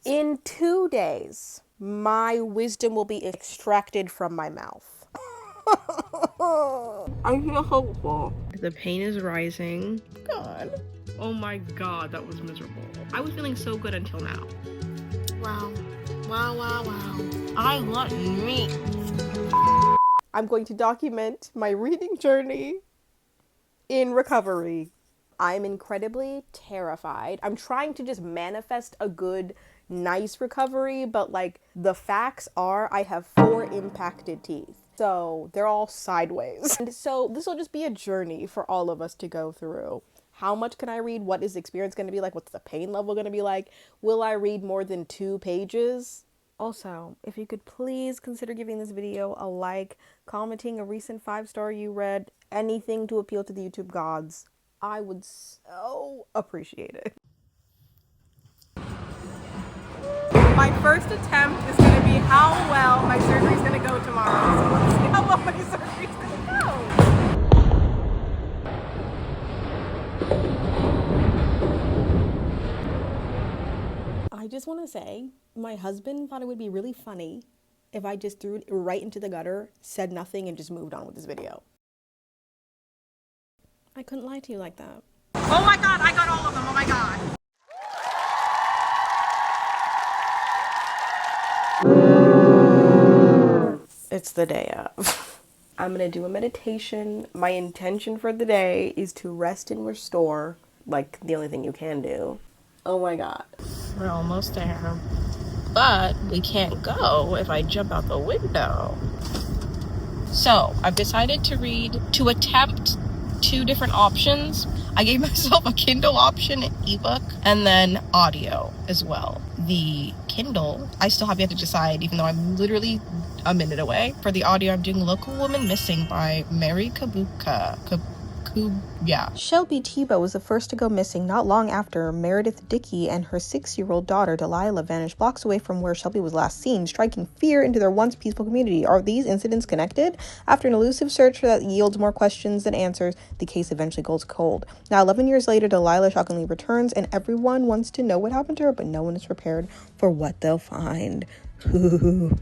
In 2 days, my wisdom will be extracted from my mouth. I feel hopeful. The pain is rising. God. Oh my god, that was miserable. I was feeling so good until now. Wow. Wow, wow, wow. I want meat. I'm going to document my reading journey in recovery. I'm incredibly terrified. I'm trying to just manifest a good, nice recovery, but like the facts are I have 4 impacted teeth. So they're all sideways. And so this will just be a journey for all of us to go through. How much can I read? What is the experience going to be like? What's the pain level going to be like? Will I read more than 2 pages? Also, if you could please consider giving this video a like, commenting a recent 5-star you read, anything to appeal to the YouTube gods. I would so appreciate it. My first attempt is going to be how well my surgery is going to go tomorrow. So let's see how well my surgery is going to go. I just want to say, my husband thought it would be really funny if I just threw it right into the gutter, said nothing, and just moved on with this video. I couldn't lie to you like that. Oh my god, I got all of them, oh my god. It's the day of. I'm gonna do a meditation. My intention for the day is to rest and restore, like the only thing you can do. Oh my god. We're almost there. But we can't go if I jump out the window. So I've decided to attempt 2 different options. I gave myself a Kindle option, ebook, and then audio as well. The Kindle, I still have yet to decide, even though I'm literally a minute away. For the audio, I'm doing Local Woman Missing by Mary Kabuka. Shelby Tebow was the first to go missing not long after Meredith Dickey and her 6-year-old daughter Delilah vanished blocks away from where Shelby was last seen, striking fear into their once peaceful community. Are these incidents connected? After an elusive search that yields more questions than answers, the case eventually goes cold. Now, 11 years later, Delilah shockingly returns, and everyone wants to know what happened to her, but no one is prepared for what they'll find.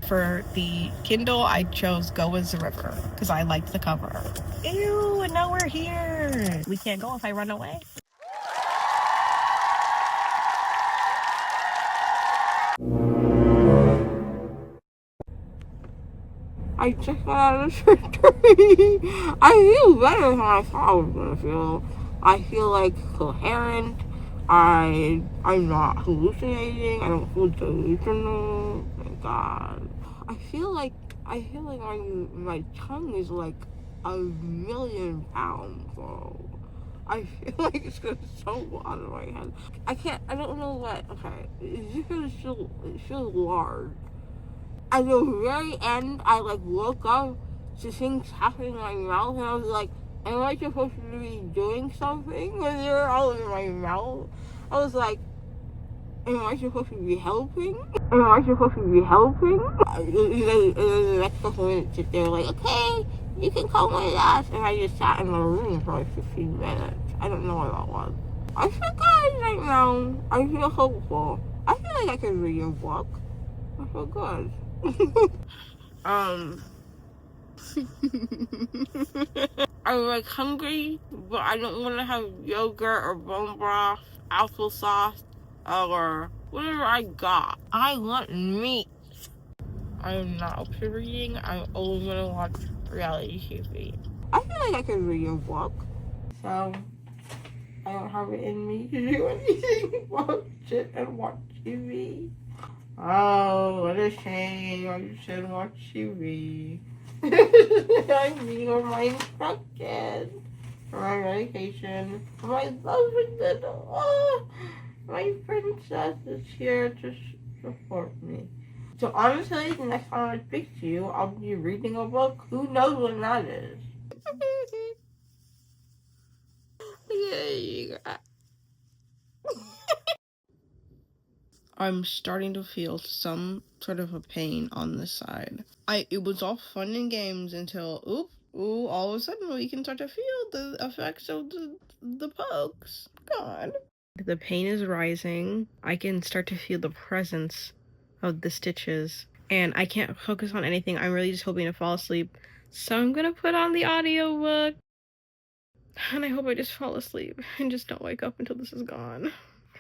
For the Kindle, I chose Go As the River because I liked the cover. Ew, and now we're here. We can't go if I run away. I just got out of surgery. I feel better than I thought I was gonna feel. I feel like coherent. I'm not hallucinating. I don't feel delusional. Oh my god. I feel like my tongue is like a million pounds though. I feel like it's gonna so out of my head. I don't know what. Okay, it's just gonna feel large. At the very end, I like woke up to things happening in my mouth, and I was like, "Am I supposed to be doing something when they're all in my mouth?" I was like, "Am I supposed to be helping? Am I supposed to be helping?" The next couple minutes, they were like, "Okay, you can come with us," and I just sat in my room for like 15 minutes. I don't know what that was. I feel good right now. I feel hopeful. I feel like I could read a book. I feel good. I'm like hungry, but I don't want to have yogurt or bone broth, applesauce, or whatever I got. I want meat. I'm not up to reading. I'm only gonna watch reality TV. I feel like I could read a book, so I don't have it in me to do anything but sit and watch TV. Oh, what a shame. I should watch TV. I'm being on my instructions for my medication. My lovely little, my princess is here to support me. So honestly, the next time I speak to you, I'll be reading a book. Who knows when that is? Yeah. I'm starting to feel some sort of a pain on this side. It was all fun and games until all of a sudden we can start to feel the effects of the pokes. God. The pain is rising. I can start to feel the presence of the stitches, and I can't focus on anything. I'm really just hoping to fall asleep. So I'm gonna put on the audiobook, and I hope I just fall asleep and just don't wake up until this is gone.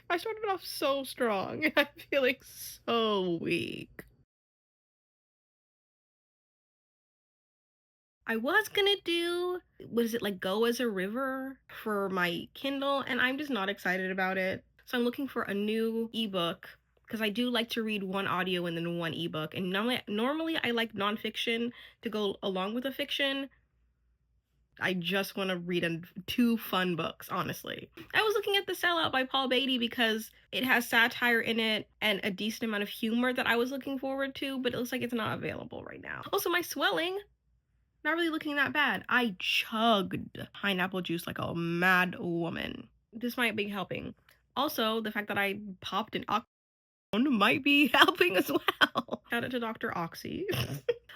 I started off so strong, and I'm feeling so weak. I was gonna do, was it like Go as a River for my Kindle, and I'm just not excited about it. So I'm looking for a new ebook because I do like to read one audio and then one ebook. And normally I like nonfiction to go along with a fiction. I just want to read two fun books, honestly. I was looking at The Sellout by Paul Beatty because it has satire in it and a decent amount of humor that I was looking forward to, but it looks like it's not available right now. Also, my swelling, not really looking that bad. I chugged pineapple juice like a mad woman. This might be helping. Also, the fact that I popped an might be helping as well. Shout out to Dr. Oxy.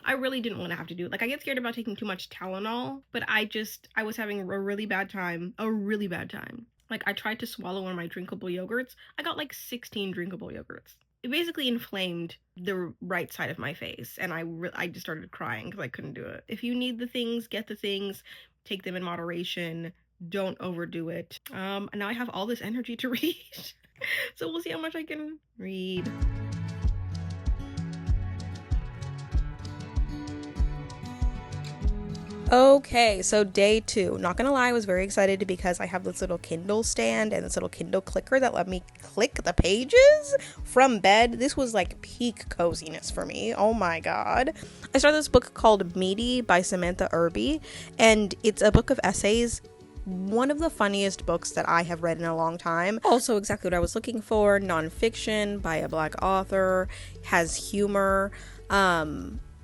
I really didn't want to have to do it. Like, I get scared about taking too much Tylenol, but I was having a really bad time. Like, I tried to swallow one of my drinkable yogurts. I got like 16 drinkable yogurts. It basically inflamed the right side of my face, and I just started crying because I couldn't do it. If you need the things, get the things, take them in moderation, don't overdo it. And now I have all this energy to read. So we'll see how much I can read. Okay, so day 2. Not gonna lie, I was very excited because I have this little Kindle stand and this little Kindle clicker that let me click the pages from bed. This was like peak coziness for me. Oh my god. I started this book called Meaty by Samantha Irby, and it's a book of essays. One of the funniest books that I have read in a long time. Also exactly what I was looking for. Nonfiction by a Black author. Has humor.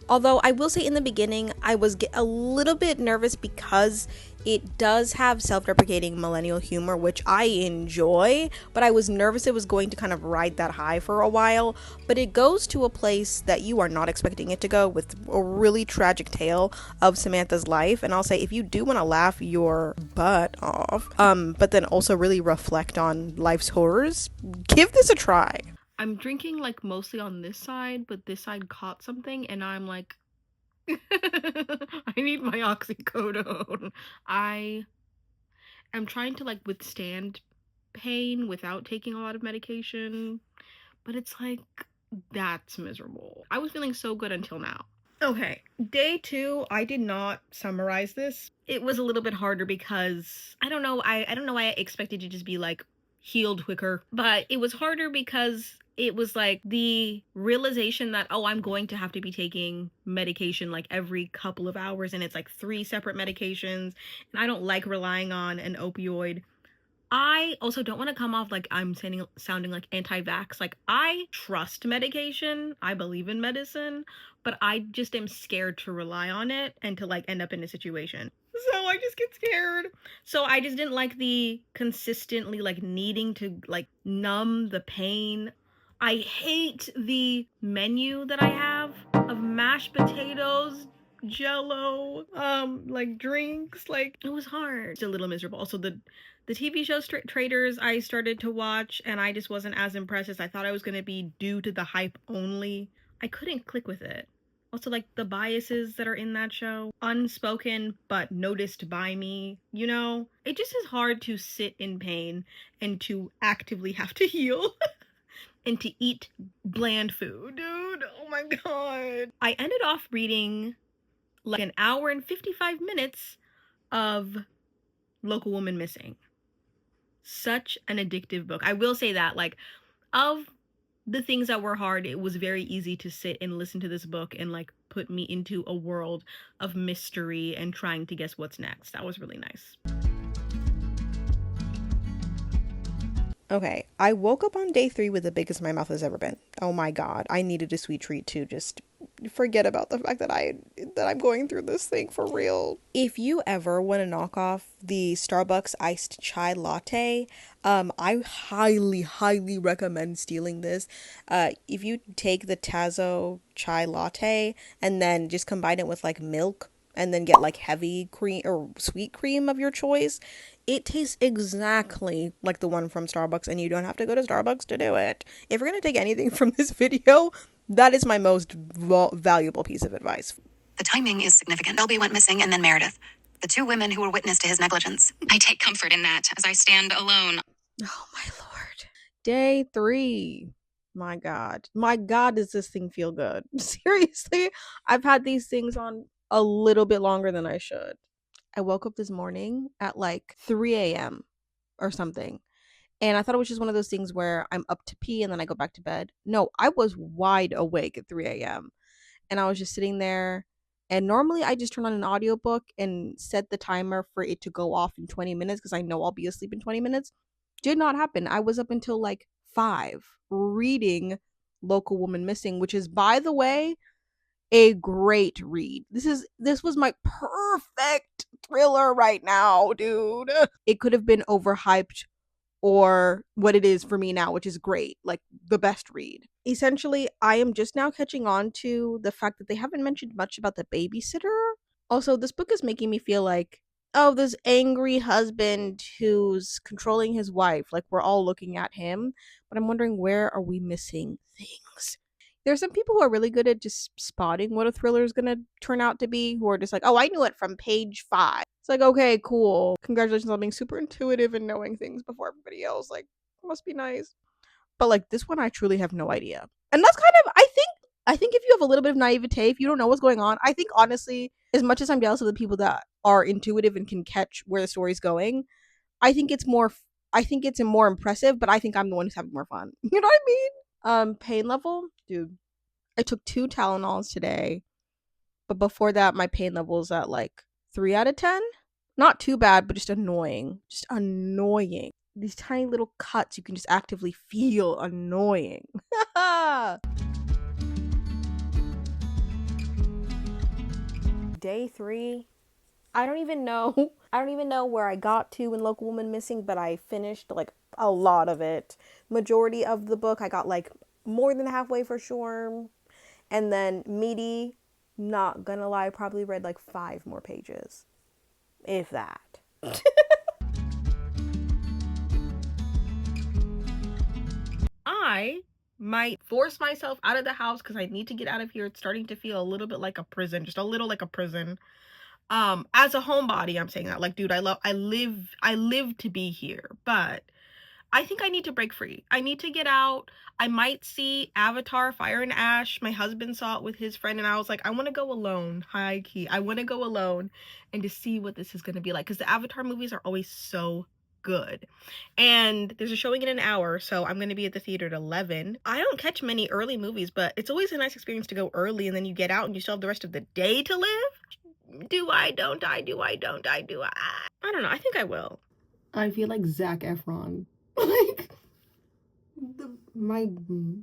Although I will say in the beginning, I was a little bit nervous because it does have self-deprecating millennial humor, which I enjoy, but I was nervous it was going to kind of ride that high for a while. But it goes to a place that you are not expecting it to go, with a really tragic tale of Samantha's life. And I'll say, if you do want to laugh your butt off, but then also really reflect on life's horrors, give this a try. I'm drinking like mostly on this side, but this side caught something, and I'm like, I need my oxycodone. I am trying to like withstand pain without taking a lot of medication, but it's like, that's miserable. I was feeling so good until now. Okay, day 2, I did not summarize this. It was a little bit harder because I don't know why I expected to just be like healed quicker, but it was harder because it was like the realization that, oh, I'm going to have to be taking medication like every couple of hours, and it's like 3 separate medications, and I don't like relying on an opioid. I also don't want to come off like I'm sounding like anti-vax. Like, I trust medication, I believe in medicine, but I just am scared to rely on it and to like end up in a situation. So I just get scared. So I just didn't like the consistently like needing to like numb the pain. I hate the menu that I have of mashed potatoes, Jello, like drinks. Like, it was hard. It's a little miserable. Also, the TV show Traitors I started to watch, and I just wasn't as impressed as I thought I was going to be due to the hype only. I couldn't click with it. Also, like, the biases that are in that show, unspoken but noticed by me, you know? It just is hard to sit in pain and to actively have to heal and to eat bland food, dude. Oh my god. I ended off reading like an hour and 55 minutes of Local Woman Missing. Such an addictive book. I will say that, like, of the things that were hard, it was very easy to sit and listen to this book and like put me into a world of mystery and trying to guess what's next. That was really nice. Okay, I woke up on day 3 with the biggest my mouth has ever been. Oh my god, I needed a sweet treat to just forget about the fact that I'm going through this thing for real. If you ever want to knock off the Starbucks iced chai latte, I highly recommend stealing this. If you take the Tazo chai latte and then just combine it with like milk and then get like heavy cream or sweet cream of your choice. It tastes exactly like the one from Starbucks, and you don't have to go to Starbucks to do it. If you're going to take anything from this video, that is my most valuable piece of advice. The timing is significant. Shelby went missing and then Meredith, the two women who were witness to his negligence. I take comfort in that as I stand alone. Oh my lord. Day 3. My god, does this thing feel good. Seriously, I've had these things on a little bit longer than I should. I woke up this morning at like 3 a.m. or something, and I thought it was just one of those things where I'm up to pee and then I go back to bed. No, I was wide awake at 3 a.m. and I was just sitting there, and normally I just turn on an audiobook and set the timer for it to go off in 20 minutes because I know I'll be asleep in 20 minutes. Did not happen. I was up until like 5 reading Local Woman Missing, which is, by the way, a great read. This was my perfect thriller right now, dude. It could have been overhyped or what it is for me now, which is great. Like the best read. Essentially, I am just now catching on to the fact that they haven't mentioned much about the babysitter. Also, this book is making me feel like, oh, this angry husband who's controlling his wife. Like we're all looking at him, but I'm wondering, where are we missing things? There's some people who are really good at just spotting what a thriller is going to turn out to be, who are just like, oh, I knew it from page 5. It's like, okay, cool. Congratulations on being super intuitive and knowing things before everybody else. Like, must be nice. But like this one, I truly have no idea. And that's kind of, I think if you have a little bit of naivete, if you don't know what's going on, I think honestly, as much as I'm jealous of the people that are intuitive and can catch where the story's going, I think it's more impressive, but I think I'm the one who's having more fun. You know what I mean? Pain level, dude. I took 2 Tylenols today, but before that, my pain level's at like 3 out of 10. Not too bad, but just annoying. Just annoying. These tiny little cuts you can just actively feel annoying. Day 3. I don't even know where I got to in Local Woman Missing, but I finished like a lot of it. Majority of the book I got like more than halfway for sure. And then Meaty, not gonna lie, probably read like 5 more pages. If that. I might force myself out of the house because I need to get out of here. It's starting to feel a little bit like a prison, just a little like a prison. As a homebody, I'm saying that. Like, dude, I live to be here, but I think I need to break free. I need to get out. I might see Avatar Fire and Ash. My husband saw it with his friend, and I was like, I want to go alone. High key. I want to go alone and to see what this is going to be like, because the Avatar movies are always so good. And there's a showing in an hour, so I'm going to be at the theater at 11. I don't catch many early movies, but it's always a nice experience to go early, and then you get out and you still have the rest of the day to live. Do I? Don't I? Do I? Don't I? Do I? I don't know. I think I will. I feel like Zac Efron. Like, my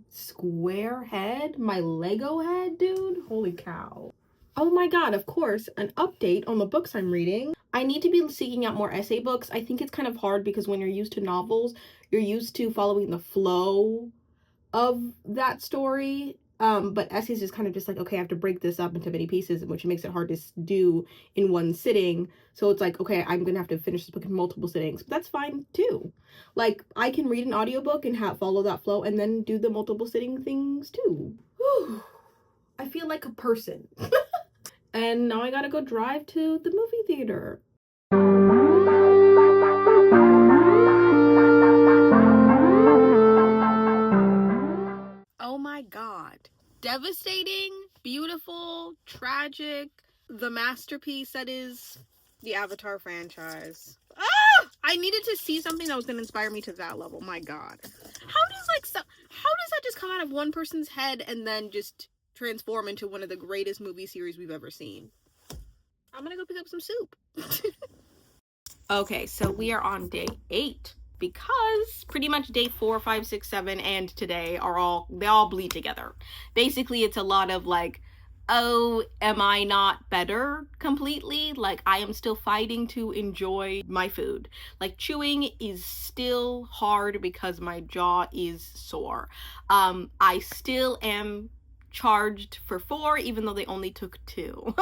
square head, my Lego head, dude. Holy cow. Oh my god, of course, an update on the books I'm reading. I need to be seeking out more essay books. I think it's kind of hard because when you're used to novels, you're used to following the flow of that story. But essays is kind of just like, okay, I have to break this up into many pieces, which makes it hard to do in one sitting. So it's like, okay, I'm gonna have to finish this book in multiple sittings, but that's fine too. Like, I can read an audiobook and follow that flow and then do the multiple sitting things too. Whew. I feel like a person. And now I gotta go drive to the movie theater. Oh my god. Devastating, beautiful, tragic, the masterpiece that is the Avatar franchise. I needed to see something that was going to inspire me to that level. My god. How does that just come out of one person's head and then just transform into one of the greatest movie series we've ever seen? I'm gonna go pick up some soup. Okay, so we are on day 8 because pretty much day 4, 5, 6, 7, and today they all bleed together. Basically, it's a lot of like, oh, am I not better completely? Like, I am still fighting to enjoy my food. Like, chewing is still hard because my jaw is sore. I still am charged for 4 even though they only took 2.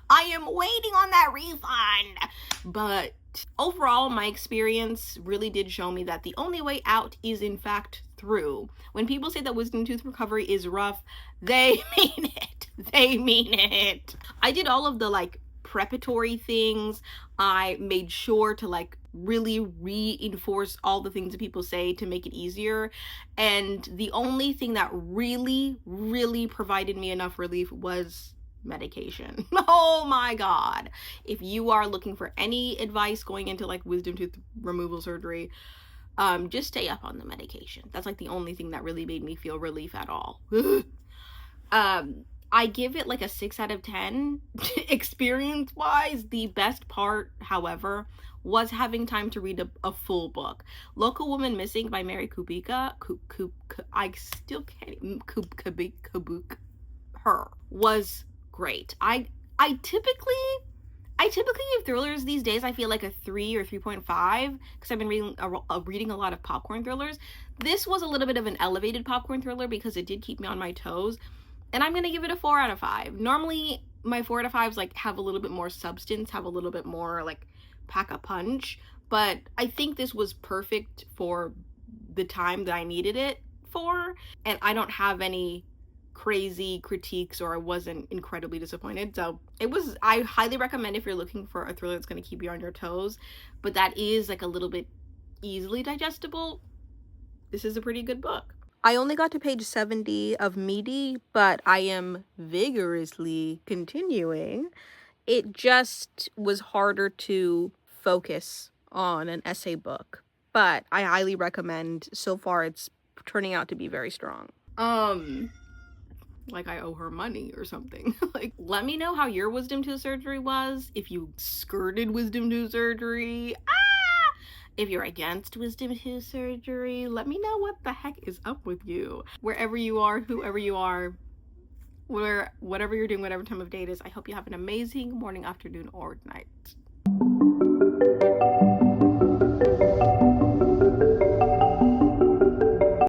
I am waiting on that refund. But overall, my experience really did show me that the only way out is in fact through. When people say that wisdom tooth recovery is rough, they mean it. They mean it. I did all of the like preparatory things. I made sure to like really reinforce all the things that people say to make it easier. And the only thing that really provided me enough relief was medication. Oh my god. If you are looking for any advice going into like wisdom tooth removal surgery, just stay up on the medication. That's like the only thing that really made me feel relief at all. I give it like a 6 out of 10. Experience wise, the best part, however, was having time to read a full book. Local Woman Missing by Mary Kubica, I still can't, Kubik, her, was great. I typically give thrillers these days, I feel like a 3 or 3.5, because I've been reading a lot of popcorn thrillers. This was a little bit of an elevated popcorn thriller because it did keep me on my toes. And I'm gonna give it a 4 out of 5. Normally, my 4 out of 5s like have a little bit more substance, have a little bit more like pack a punch. But I think this was perfect for the time that I needed it for. And I don't have any crazy critiques, or I wasn't incredibly disappointed. So I highly recommend if you're looking for a thriller that's gonna keep you on your toes, but that is like a little bit easily digestible. This is a pretty good book. I only got to page 70 of Meaty, but I am vigorously continuing. It just was harder to focus on an essay book, but I highly recommend. So far, it's turning out to be very strong. Like I owe her money or something. Like, let me know how your wisdom tooth surgery was, if you skirted wisdom tooth surgery. If you're against wisdom tooth surgery, let me know what the heck is up with you. Wherever you are, whoever you are, whatever you're doing, whatever time of day it is, I hope you have an amazing morning, afternoon, or night.